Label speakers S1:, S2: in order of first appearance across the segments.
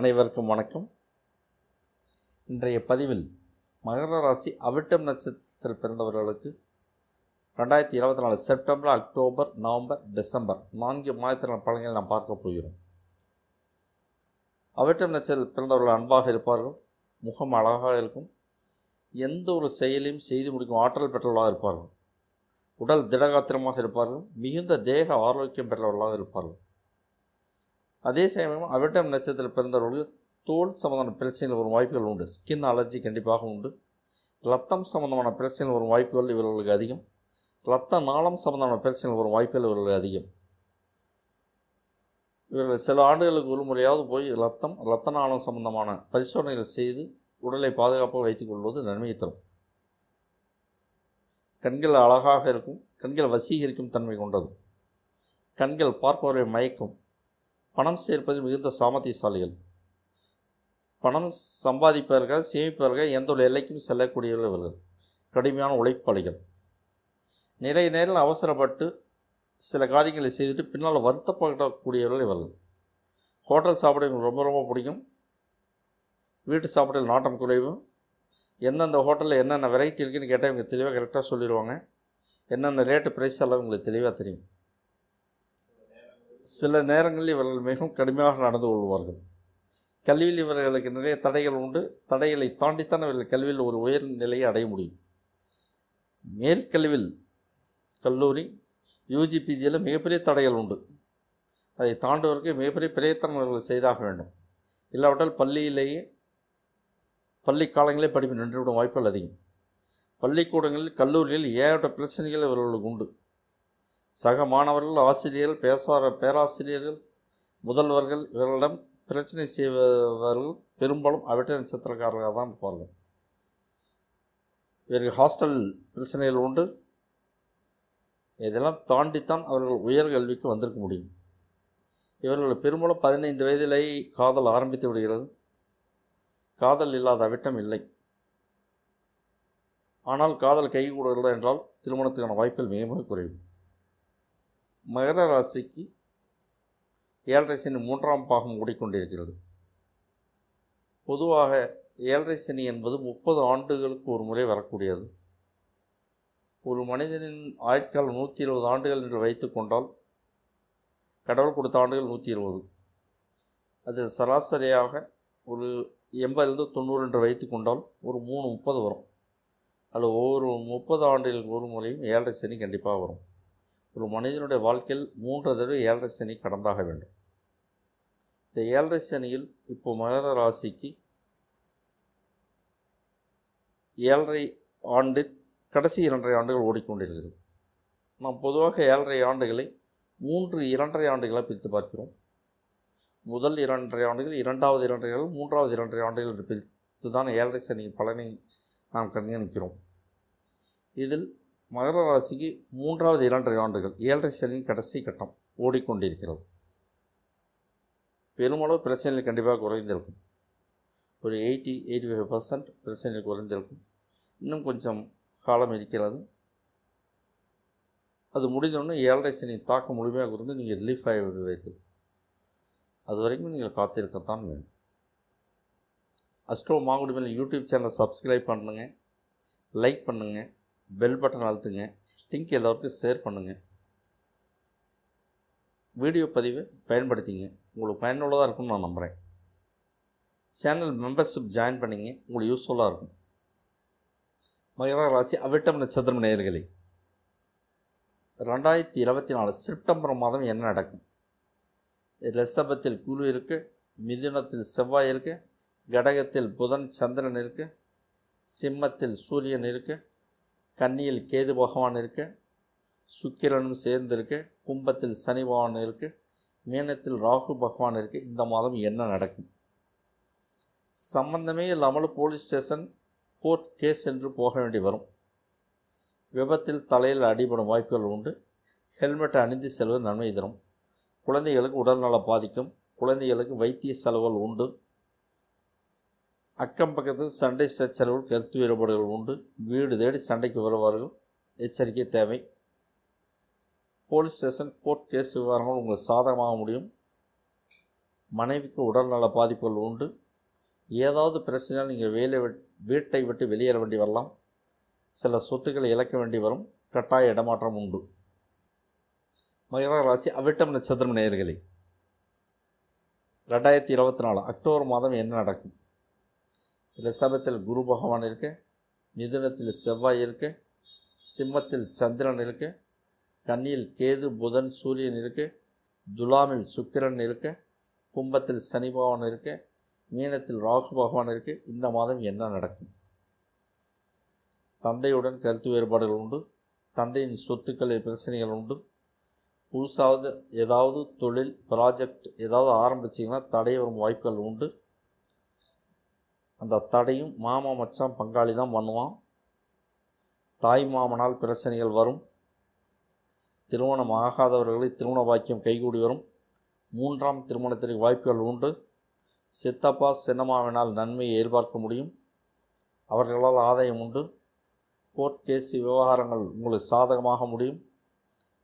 S1: அனைவருக்கும் வணக்கம். இன்றைய பதிவில் மகர ராசி அவிட்டம் நட்சத்திரத்தில் பிறந்தவர்களுக்கு 2024 செப்டம்பர், அக்டோபர், நவம்பர், டிசம்பர் 4 மாதத்திற்கான பலன்களை நாம் பார்க்க போகிறோம். அவிட்டம் நட்சத்திரத்தில் பிறந்தவர்கள் அன்பாக இருப்பார்கள், முகம் அழகாக இருக்கும், எந்த ஒரு செயலையும் செய்து முடிக்கும் ஆற்றல் பெற்றவர்களாக இருப்பார்கள், உடல் திடகாத்திரமாக இருப்பார்கள், மிகுந்த தேக ஆரோக்கியம் பெற்றவர்களாக இருப்பார்கள். அதே சமயம் அவிட்டம் நட்சத்திரத்தில் பிறந்தவர்களுக்கு தோல் சம்பந்தமான பிரச்சனைகள் வரும் வாய்ப்புகள் உண்டு. ஸ்கின் அலர்ஜி கண்டிப்பாக உண்டு. இரத்தம் சம்பந்தமான பிரச்சனைகள் வரும் வாய்ப்புகள் இவர்களுக்கு அதிகம். இரத்த நாளம் சம்பந்தமான பிரச்சனைகள் வரும் வாய்ப்புகள் இவர்களுக்கு அதிகம். இவர்கள் சில ஆண்டுகளுக்கு ஒரு முறையாவது போய் இரத்த நாளம் சம்பந்தமான பரிசோதனைகள் செய்து உடலை பாதுகாப்பாக வைத்துக் கொள்வது நன்மையை தரும். கண்கள் அழகாக இருக்கும். கண்கள் வசீகரிக்கும் தன்மை கொண்டது. கண்கள் பார்ப்பவரை மயக்கும். பணம் சேர்ப்பதில் மிகுந்த சாமர்த்தியசாலிகள். பணம் சம்பாதிப்பவர்கள், சேமிப்பவர்கள், எந்த ஒரு எல்லைக்கும் செல்லக்கூடியவர்கள் இவர்கள். கடுமையான உழைப்பாளிகள். நிறைய நேரம் அவசரப்பட்டு சில காரியங்களை செய்துட்டு பின்னால் வருத்தப்படக்கூடியவர்கள் இவர்கள். ஹோட்டல் சாப்பாடு இவங்களுக்கு ரொம்ப ரொம்ப பிடிக்கும். வீட்டு சாப்பாட்டில் நாட்டம் குறைவு. எந்தெந்த ஹோட்டலில் என்னென்ன வெரைட்டி இருக்குதுன்னு கேட்டால் இவங்க தெளிவாக கரெக்டாக சொல்லிடுவாங்க. என்னென்ன ரேட்டு ப்ரைஸ் எல்லாம் இவங்களுக்கு தெளிவாக தெரியும். சில நேரங்களில் இவர்கள் மிகவும் கடுமையாக நடந்து கொள்வார்கள். கல்வியில் இவர்களுக்கு நிறைய தடைகள் உண்டு. தடைகளை தாண்டித்தான் இவர்கள் கல்வியில் ஒரு உயர் நிலையை அடைய முடியும். மேற்கல்வியில் கல்லூரி UG/PGயில் மிகப்பெரிய தடைகள் உண்டு. அதை தாண்டுவதற்கு மிகப்பெரிய பிரயத்தனம் இவர்கள் செய்தாக வேண்டும். இல்லாவிட்டால் பள்ளி காலங்களே படிப்பு நின்றுவிடும் வாய்ப்புகள் அதிகம். பள்ளிக்கூடங்களில் கல்லூரிகளில் ஏகப்பட்ட பிரச்சனைகள் இவர்களுக்கு உண்டு. சக மாணவர்கள், ஆசிரியர்கள், பேராசிரியர்கள், முதல்வர்கள் இவர்களிடம் பிரச்சனை செய்பவர்கள் பெரும்பாலும் அவிட்ட நட்சத்திரக்காரர்களாக தான் இருப்பார்கள். இவர்கள் ஹாஸ்டல் பிரச்சனைகள் உண்டு. இதெல்லாம் தாண்டித்தான் அவர்கள் உயர்கல்விக்கு வந்திருக்க முடியும். இவர்கள் பெரும்பாலும் 15 வயதிலேயே காதல் ஆரம்பித்து விடுகிறது. காதல் இல்லாத அவிட்டம் இல்லை. ஆனால் காதல் கைகூடவில்லை என்றால் திருமணத்துக்கான வாய்ப்புகள் மிக மிக குறைவு. மகர ராசிக்கு 7.5 சனி 3ஆம் பாகம் ஓடிக்கொண்டிருக்கிறது. பொதுவாக 7.5 சனி என்பது 30 ஆண்டுகளுக்கு ஒரு முறை வரக்கூடியது. ஒரு மனிதனின் ஆயுட்காலம் 120 ஆண்டுகள் என்று வைத்து கொண்டால் கடவுள் கொடுத்த ஆண்டுகள் 120. அது சராசரியாக ஒரு 80-90 என்று வைத்து கொண்டால் ஒரு 330 வரும். அதில் ஒவ்வொரு 30 ஆண்டுகளுக்கு ஒரு முறையும் 7.5 சனி கண்டிப்பாக வரும். ஒரு மனிதனுடைய வாழ்க்கையில் 3 தடவை 7.5 சனி கடந்தாக வேண்டும். இந்த 7.5 சனியில் இப்போ மகர ராசிக்கு 7.5 ஆண்டில் கடைசி 2.5 ஆண்டுகள் ஓடிக்கொண்டிருக்கிறது. நாம் பொதுவாக 7.5 ஆண்டுகளை 3 2.5 ஆண்டுகளாக பிரித்து பார்க்கிறோம். முதல் 2.5 ஆண்டுகள், இரண்டாவது 2.5 ஆண்டுகள், மூன்றாவது 2.5 ஆண்டுகள் என்று பிரித்து தான் 7.5 சனி பலனை நாம் கண்காணிக்கிறோம். இதில் மகர ராசிக்கு 3வது 2.5 ஆண்டுகள் 7.5 சனியின் கடைசி கட்டம் ஓடிக்கொண்டிருக்கிறது. பெருமளவு பிரச்சனைகள் கண்டிப்பாக குறைந்திருக்கும். ஒரு 80-85% பிரச்சனைகள் குறைந்திருக்கும். இன்னும் கொஞ்சம் காலம் இருக்கிறது. அது முடிந்தவுடனே 7.5 சனி தாக்கம் முழுமையாக இருந்து நீங்கள் ரிலீஃப் ஆகி விடுவீர்கள். அது வரைக்கும் நீங்கள் காத்திருக்கத்தான் வேண்டும். அஸ்ட்ரோ மாங்குடிமேல் யூடியூப் சேனலை சப்ஸ்கிரைப் பண்ணுங்கள், லைக் பண்ணுங்கள், பெல் பட்டன் அழுத்துங்க, லிங்க் எல்லோருக்கும் ஷேர் பண்ணுங்கள். வீடியோ பதிவை பயன்படுத்திங்க. உங்களுக்கு பயனுள்ளதாக இருக்கும்னு நான் நம்புகிறேன். சேனல் மெம்பர்ஷிப் ஜாயின் பண்ணிங்க, உங்களுக்கு யூஸ்ஃபுல்லாக இருக்கும். மகர ராசி அவிட்டம் நட்சத்திரம் நேயர்களே, 2024 செப்டம்பர் மாதம் என்ன நடக்கும்? ரிஷபத்தில் குரு இருக்குது, மிதுனத்தில் செவ்வாய் இருக்குது, கடகத்தில் புதன் சந்திரன் இருக்குது, சிம்மத்தில் சூரியன் இருக்குது, கன்னியில் கேது பகவான் இருக்கு, சுக்கிரனும் சேர்ந்து இருக்கு, கும்பத்தில் சனி பகவான் இருக்கு, மீனத்தில் ராகு பகவான் இருக்கு. இந்த மாதம் என்ன நடக்கும்? சம்பந்தமே இல்லாமல் போலீஸ் ஸ்டேஷன், கோர்ட் கேஸ் என்று போக வேண்டி வரும். விபத்தில் தலையில் அடிபடும் வாய்ப்புகள் உண்டு. ஹெல்மெட்டை அணிந்து செல்வது நன்மை தரும். குழந்தைகளுக்கு உடல்நலம் பாதிக்கும். குழந்தைகளுக்கு வைத்திய செலவுகள் உண்டு. அக்கம் பக்கத்தில் சண்டை சச்சரவுகள், கருத்து வேறுபாடுகள் உண்டு. வீடு தேடி சண்டைக்கு வருவார்கள். எச்சரிக்கை தேவை. போலீஸ் ஸ்டேஷன், கோர்ட் கேஸ் விவகாரங்கள் உங்களுக்கு சாதகமாக முடியும். மனைவிக்கு உடல்நல பாதிப்புகள் உண்டு. ஏதாவது பிரச்சனையால் நீங்கள் வீட்டை விட்டு வெளியேற வேண்டி வரலாம். சில சொத்துக்களை இழக்க வேண்டி வரும். கட்டாய இடமாற்றம் உண்டு. மகர ராசி அவிட்டம் நட்சத்திரம் நேயர்களே, 2024 அக்டோபர் மாதம் என்ன நடக்கும்? ரிஷபத்தில் குரு பகவான் இருக்கு, மிதுனத்தில் செவ்வாய் இருக்கு, சிம்மத்தில் சந்திரன் இருக்கு, கன்னியில் கேது புதன் சூரியன் இருக்கு, துலாமில் சுக்கிரன் இருக்கு, கும்பத்தில் சனி பகவான் இருக்கு, மீனத்தில் ராகு பகவான் இருக்கு. இந்த மாதம் என்ன நடக்கும்? தந்தையுடன் கருத்து வேறுபாடுகள் உண்டு. தந்தையின் சொத்துக்களில் பிரச்சனைகள் உண்டு. புதுசாவது ஏதாவது தொழில் ப்ராஜெக்ட் ஏதாவது ஆரம்பிச்சிங்கன்னா தடை வரும் வாய்ப்புகள் உண்டு. அந்த தடையும் மாமா மச்சான் பங்காளி தான் பண்ணுவான். தாய் மாமனால் பிரச்சனைகள் வரும். திருமணம் ஆகாதவர்களை திருமண பாக்கியம் கைகூடி வரும். 3ஆம் திருமணத்திற்கு வாய்ப்புகள் உண்டு. சித்தப்பா சின்னம்மாவினால் நன்மையை எதிர்பார்க்க முடியும். அவர்களால் ஆதாயம் உண்டு. கோர்ட் கேஸ் விவகாரங்கள் உங்களுக்கு சாதகமாக முடியும்.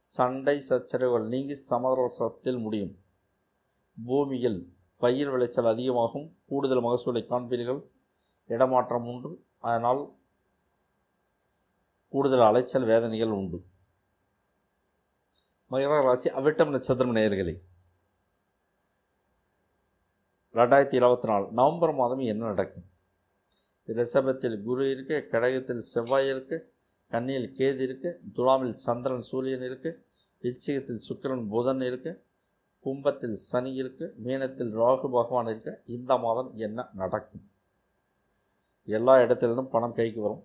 S1: சண்டை சச்சரவுகள் நீங்கி சமரசத்தில் முடியும். பூமியில் பயிர் விளைச்சல் அதிகமாகும். கூடுதல் மகசூலை காண்பீர்கள். இடமாற்றம் உண்டு. அதனால் கூடுதல் அலைச்சல் வேதனைகள் உண்டு. மகர ராசி அவிட்டம் நட்சத்திரம் நேயர்களே, 2024 நவம்பர் மாதம் என்ன நடக்கும்? ரிஷபத்தில் குரு இருக்கு, கடகத்தில் செவ்வாய் இருக்கு, கன்னியில் கேது இருக்கு, துலாமில் சந்திரன் சூரியன் இருக்கு, விருச்சிகத்தில் சுக்கிரன் புதன் இருக்கு, கும்பத்தில் சனி இருக்கு, மீனத்தில் ராகு பகவான் இருக்கு. இந்த மாதம் என்ன நடக்கும்? எல்லா இடத்திலிருந்தும் பணம் கைக்கு வரும்.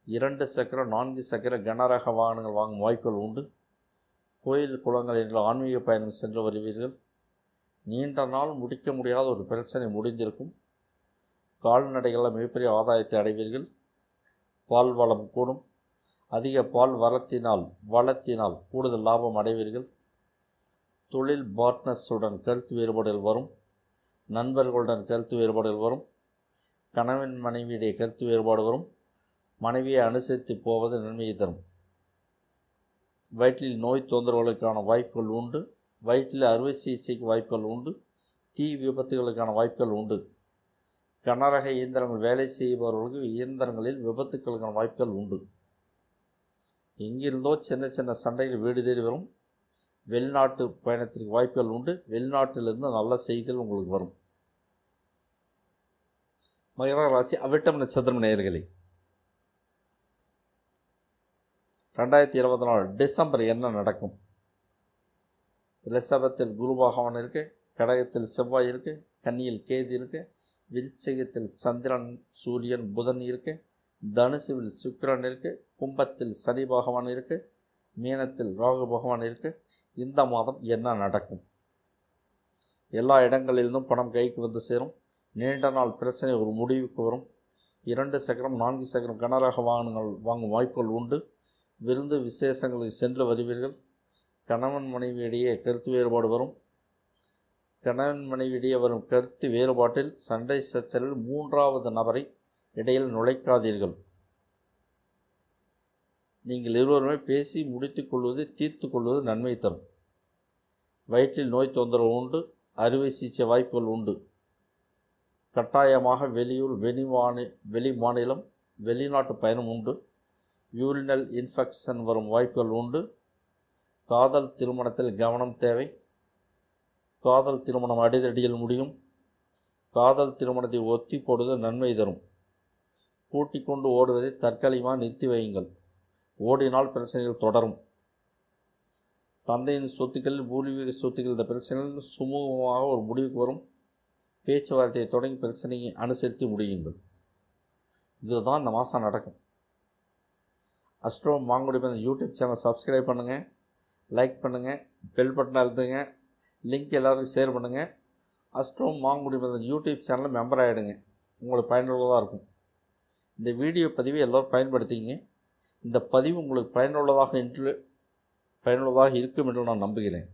S1: 2 சக்கர 4 சக்கர கனரக வாகனங்கள் வாங்கும் வாய்ப்புகள் உண்டு. கோயில் குளங்கள் என்ற ஆன்மீக பயணம் சென்று வருவீர்கள். நீண்ட நாள் முடிக்க முடியாத ஒரு பிரச்சனை முடிந்திருக்கும். கால்நடைகளில் மிகப்பெரிய ஆதாயத்தை அடைவீர்கள். பால் வளம் கூடும். அதிக பால் வளத்தினால் கூடுதல் லாபம் அடைவீர்கள். தொழில் பார்ட்னர்ஸுடன் கருத்து வேறுபாடுகள் வரும். நண்பர்களுடன் கருத்து வேறுபாடுகள் வரும். கணவன் மனைவியுடைய கருத்து வேறுபாடு வரும். மனைவியை அனுசரித்து போவது நன்மையை தரும். வயிற்றில் நோய் தொந்தரவுகளுக்கான வாய்ப்புகள் உண்டு. வயிற்றில் அறுவை சிகிச்சைக்கு வாய்ப்புகள் உண்டு. தீ விபத்துகளுக்கான வாய்ப்புகள் உண்டு. கனரக இயந்திரங்கள் வேலை செய்பவர்களுக்கு இயந்திரங்களில் விபத்துக்களுக்கான வாய்ப்புகள் உண்டு. எங்கிருந்தோ சின்ன சின்ன சண்டைகள் வீடு தேடி வரும். வெளிநாட்டு பயணத்திற்கு வாய்ப்புகள் உண்டு. வெளிநாட்டிலிருந்து நல்ல செய்திகள் உங்களுக்கு வரும். மகர ராசி அவிட்டம் நட்சத்திரம் நேயர்களே, 2024 டிசம்பர் என்ன நடக்கும்? ரிஷபத்தில் குரு பகவான் இருக்கு, கடகத்தில் செவ்வாய் இருக்கு, கன்னியில் கேது இருக்கு, விருச்சிகத்தில் சந்திரன் சூரியன் புதன் இருக்கு, தனுசுவில் சுக்கிரன் இருக்கு, கும்பத்தில் சனி பகவான் இருக்கு, மீனத்தில் ராகு பகவான் இருக்கு. இந்த மாதம் என்ன நடக்கும்? எல்லா இடங்களிலிருந்தும் பணம் கைக்கு வந்து சேரும். நீண்ட நாள் பிரச்சனை ஒரு முடிவுக்கு வரும். 2 சக்கரம் 4 சக்கரம் கனரக வாகனங்கள் வாங்கும் வாய்ப்புகள் உண்டு. விருந்து விசேஷங்களுக்கு சென்று வருவீர்கள். கணவன் மனைவியிடையே கருத்து வேறுபாடு வரும். கணவன் மனைவியிடையே வரும் கருத்து வேறுபாட்டில் சண்டை சச்சரவில் 3வது நபரை இடையில் நுழைக்காதீர்கள். நீங்கள் இருவருமே பேசி முடித்துக் கொள்வது தீர்த்து கொள்வது நன்மை தரும். வயிற்றில் நோய் தொந்தரவு உண்டு. அறுவை சிகிச்சை வாய்ப்புகள் உண்டு. கட்டாயமாக வெளியூர் வெளி மாநிலம் வெளிநாட்டு பயணம் உண்டு. யூரினல் இன்ஃபெக்ஷன் வரும் வாய்ப்புகள் உண்டு. காதல் திருமணத்தில் கவனம் தேவை. காதல் திருமணம் அடிதடியில் முடியும். காதல் திருமணத்தை ஒத்தி போடுவது நன்மை தரும். கூட்டிக் கொண்டு ஓடுவதை தற்காலிகமாக நிறுத்தி வையுங்கள். ஓடினால் பிரச்சனைகள் தொடரும். தந்தையின் சொத்துக்களில் பூர்வீக சொத்துக்கள் இந்த பிரச்சனைகள் சுமூகமாக ஒரு முடிவுக்கு வரும். பேச்சுவார்த்தையை தொடங்கி பிரச்சனையை அனுசரித்து முடியுங்கள். இதுதான் இந்த மாதம் நடக்கும். Astro Mangudi YouTube channel subscribe பண்ணுங்கள், லைக் பண்ணுங்கள், பெல் பட்டனை அழுத்துங்க, லிங்க் எல்லோருக்கும் ஷேர் பண்ணுங்கள். அஸ்ட்ரோ மாங்குடி யூடியூப் சேனலில் மெம்பர் ஆகிடுங்க. உங்களுக்கு பயனுள்ளதாக இருக்கும். இந்த வீடியோ பதிவை எல்லோரும் பயன்படுத்திங்க. இந்த பதிவு உங்களுக்கு பயனுள்ளதாக இருக்கும் என்று நான் நம்புகிறேன்.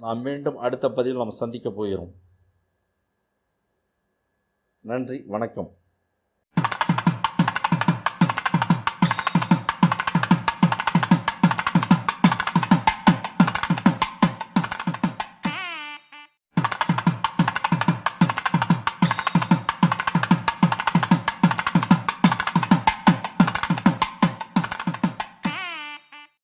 S1: நாம் மீண்டும் அடுத்த பதிவில் நாம் சந்திக்கப் போகிறோம். நன்றி, வணக்கம்.